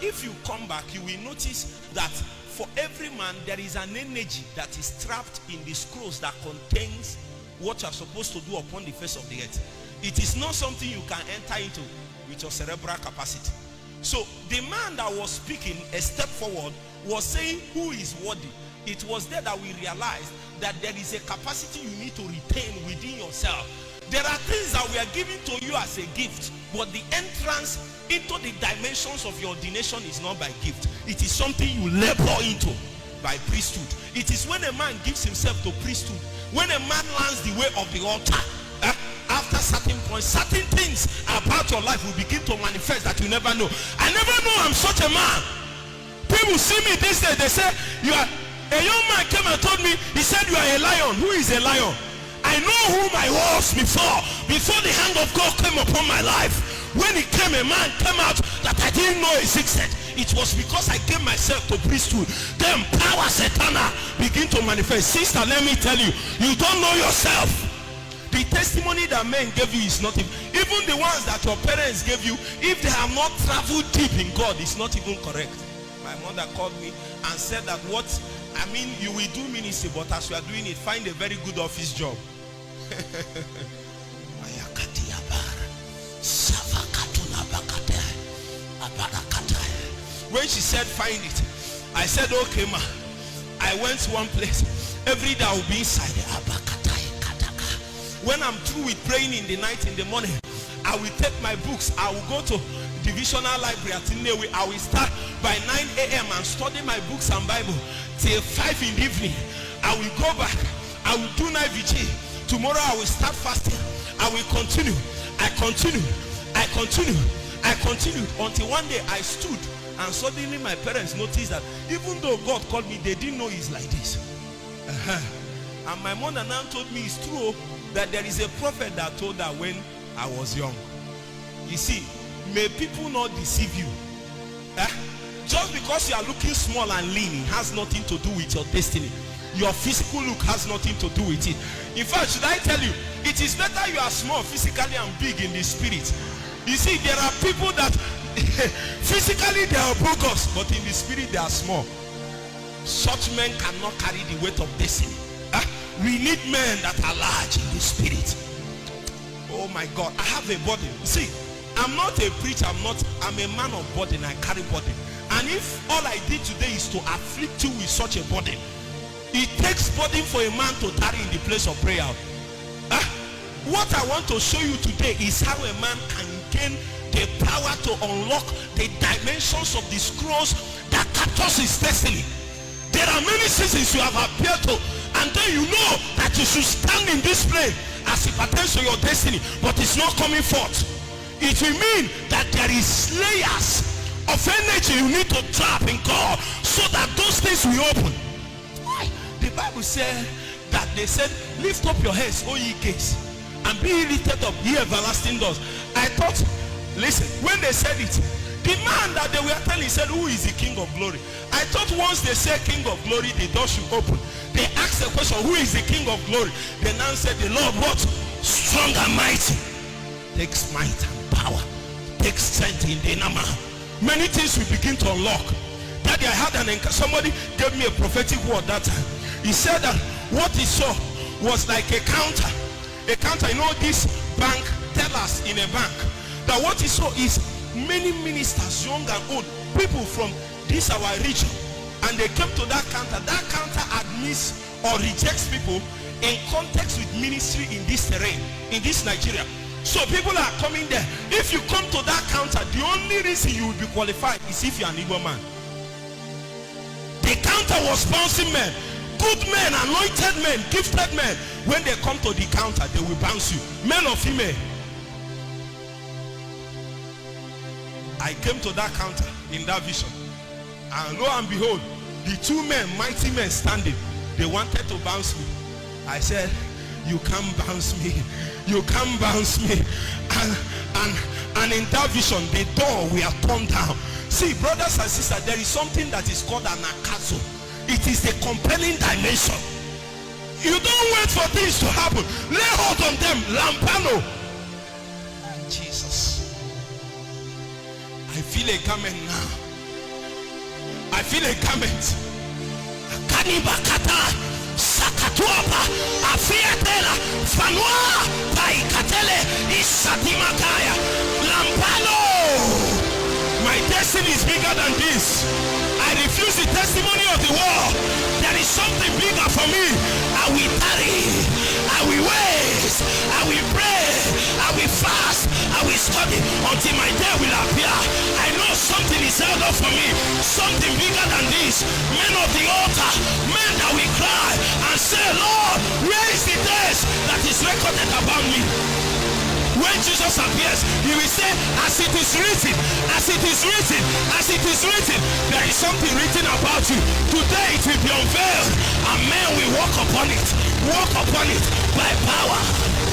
if you come back, you will notice that for every man, there is an energy that is trapped in the scrolls that contains what you are supposed to do upon the face of the earth. It is not something you can enter into with your cerebral capacity. So the man that was speaking a step forward was saying who is worthy. It was there that we realized that there is a capacity you need to retain within yourself. There are things that we are giving to you as a gift, but the entrance into the dimensions of your ordination is not by gift. It is something you labor into by priesthood. It is when a man gives himself to priesthood, when a man learns the way of the altar, after certain points, certain things about your life will begin to manifest that you never know. I never know I'm such a man. People see me this day, they say, you are a young man came and told me, he said, you are a lion. Who is a lion? I know whom I was before the hand of God came upon my life. When he came, a man came out that I didn't know existed. It was because I gave myself to priesthood. Then power eternal begin to manifest. Sister, let me tell you, you don't know yourself. The testimony that men gave you is not even the ones that your parents gave you. If they have not traveled deep in God, it's not even correct. My mother called me and said that you will do ministry, but as you are doing it, find a very good office job. When she said find it, I said okay ma. I went to one place. Every day I will be inside. When I'm through with praying in the night, in the morning, I will take my books. I will go to divisional library at Inewe. I will start by 9 a.m. and study my books and Bible till 5 in the evening. I will go back. I will do night vigil. Tomorrow I will start fasting. I will continue. I continued until one day I stood and suddenly my parents noticed that even though God called me, they didn't know it's like this. And my mother now told me it's true that there is a prophet that told her when I was young. You see, may people not deceive you. Just because you are looking small and lean, it has nothing to do with your destiny. Your physical look has nothing to do with it. In fact, should I tell you, it is better you are small physically and big in the spirit. You see, there are people that physically they are bogus, but in the spirit they are small. Such men cannot carry the weight of destiny. We need men that are large in the spirit. Oh my God, I have a burden. See, I'm not a preacher, I'm a man of burden. I carry burden. And if all I did today is to afflict you with such a burden, it takes burden for a man to tarry in the place of prayer. What I want to show you today is how a man can gain the power to unlock the dimensions of the scrolls that captures his destiny. There are many seasons you have appeared to, and then you know that you should stand in this place as it pertains to your destiny, but it's not coming forth. It will mean that there is layers of energy you need to trap in God so that those things will open. Why? The Bible said that they said, lift up your heads, O ye gates, and be lifted up, ye everlasting doors. I thought, listen, when they said it, the man that they were telling said, who is the King of Glory? I thought once they said King of Glory, the door should open. They asked the question, who is the King of Glory? They now said, the Lord what? Strong and mighty. Takes might and power. Takes strength in the nama. Many things we begin to unlock. Daddy, I had somebody gave me a prophetic word that time. He said that what he saw was like a counter. A counter, you know, this bank tellers in a bank, that what he saw is many ministers, young and old, people from this our region, and they came to that counter. That counter admits or rejects people in context with ministry in this terrain, in this Nigeria. So people are coming there. If you come to that counter, the only reason you will be qualified is if you are an Igbo man. The counter was bouncing men, good men, anointed men, gifted men. When they come to the counter, they will bounce you, men or female. I came to that counter in that vision, and lo and behold, the two men, mighty men standing, they wanted to bounce me. I said, you can't bounce me, you can't bounce me. And in that vision, the door will turn down. See, brothers and sisters, there is something that is called an akazo. It is a compelling dimension. You don't wait for things to happen. Lay hold on them. Lampano. Jesus. I feel a garment now. I feel a garment. Kanibakata sakatuapa afiatela fanua paikatele isatimakaya lampalo. My destiny is bigger than this. I refuse the testimony of the world. There is something bigger for me. I will tarry, I will wait, I will pray, I will fast, I will study until my day will appear. I know something is held up for me, something bigger than this. Men of the altar, men that will cry and say, Lord, where is the days that is recorded about me? When Jesus appears, he will say, as it is written, as it is written, as it is written. There is something written about you. Today it will be unveiled, and men will walk upon it by power.